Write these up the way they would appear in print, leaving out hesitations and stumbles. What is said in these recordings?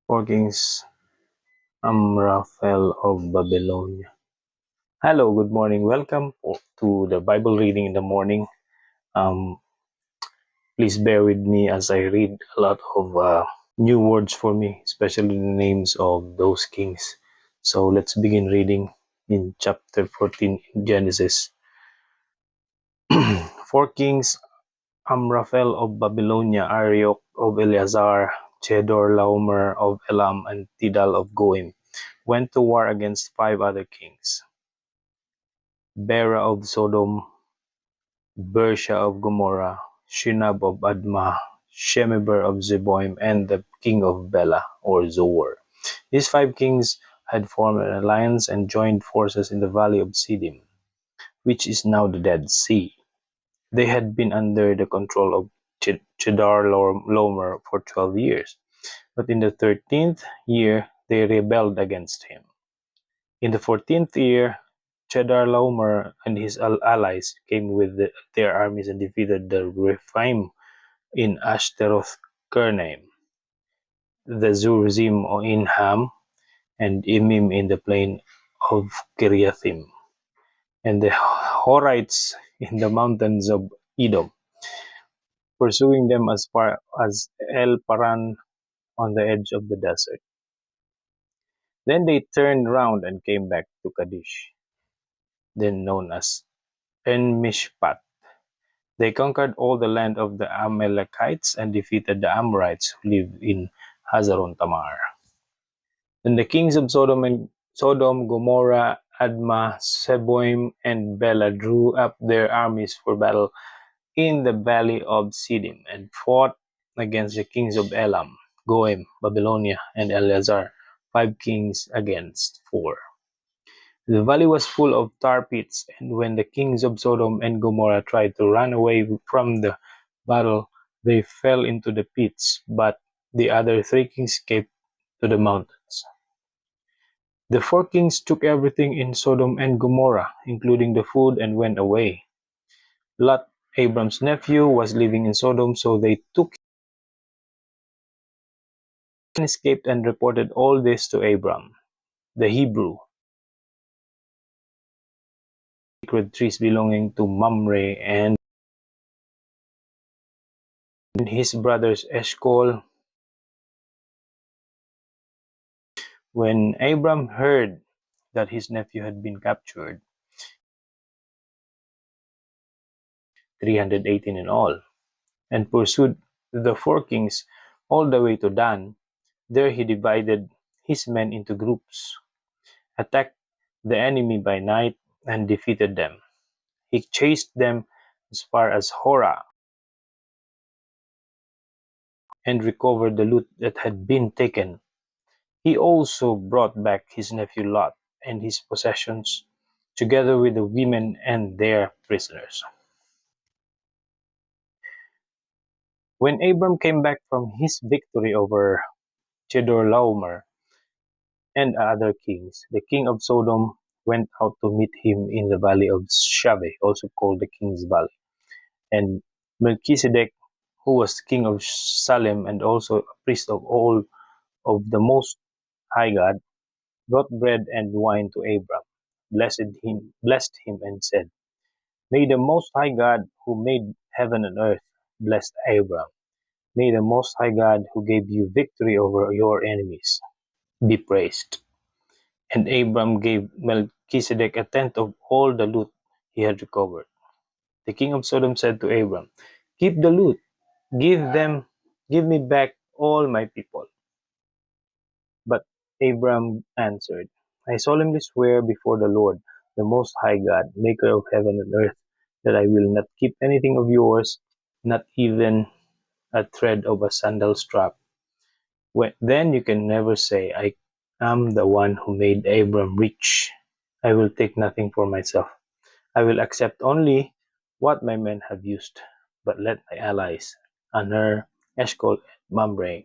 4 Kings, Amraphel of Babylonia. Hello, good morning. Welcome to the Bible reading in the morning. Um, Please bear with me as I read a lot of new words for me, especially the names of those kings. So let's begin reading in chapter 14 in Genesis. 4 Kings, Amraphel of Babylonia, Arioch of Eleazar, Chedorlaomer of Elam, and Tidal of Goim went to war against 5 other kings: Bera of Sodom, Bersha of Gomorrah, Shinab of Admah, Shemeber of Zeboim, and the king of Bela or Zoar. These 5 kings had formed an alliance and joined forces in the valley of Siddim, which is now the Dead Sea. They had been under the control of Chedorlaomer for 12 years, but in the 13th year they rebelled against him. In the 14th year, Chedorlaomer and his allies came with their armies and defeated the Rephaim in Ashtaroth-Karnaim, the Zurzim in Ham, and Emim in the plain of Kiriathim, and the Horites in the mountains of Edom, pursuing them as far as El Paran on the edge of the desert. Then they turned round and came back to Kadesh, then known as En-Mishpat. They conquered all the land of the Amalekites and defeated the Amorites who lived in Hazaron Tamar. Then the kings of Sodom, Gomorrah, Admah, Seboim, and Bela drew up their armies for battle in the valley of Siddim and fought against the kings of Elam, Goim, Babylonia, and Eleazar, 5 kings against 4. The valley was full of tar pits, and when the kings of Sodom and Gomorrah tried to run away from the battle, they fell into the pits, but the other 3 kings escaped to the mountains. The 4 kings took everything in Sodom and Gomorrah, including the food, and went away. Lot, Abram's nephew, was living in Sodom, so they took him and escaped and reported all this to Abram, the Hebrew. Sacred trees belonging to Mamre and his brothers Eshcol. When Abram heard that his nephew had been captured, 318 in all, and pursued the 4 kings all the way to Dan, there he divided his men into groups, attacked the enemy by night, and defeated them. He chased them as far as Horah and recovered the loot that had been taken. He also brought back his nephew Lot and his possessions, together with the women and their prisoners. When Abram came back from his victory over Chedorlaomer and other kings, the king of Sodom went out to meet him in the valley of Shaveh, also called the King's Valley. And Melchizedek, who was king of Salem and also a priest of all of the Most High God, brought bread and wine to Abram, blessed him, and said, "May the Most High God, who made heaven and earth, bless Abram. May the Most High God, who gave you victory over your enemies, be praised." And Abram gave Melchizedek a tenth of all the loot he had recovered. The king of Sodom said to Abram, "Keep the loot, give me back all my people." But Abram answered, "I solemnly swear before the Lord, the Most High God, maker of heaven and earth, that I will not keep anything of yours, not even a thread of a sandal strap." Then you can never say, "I am the one who made Abram rich. I will take nothing for myself. I will accept only what my men have used, but let my allies, Aner, Eshcol, and Mamre,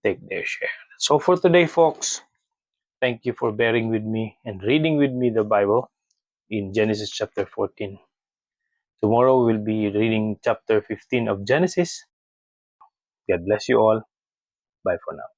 take their share." So for today, folks, thank you for bearing with me and reading with me the Bible in Genesis chapter 14. Tomorrow we'll be reading chapter 15 of Genesis. God bless you all. Bye for now.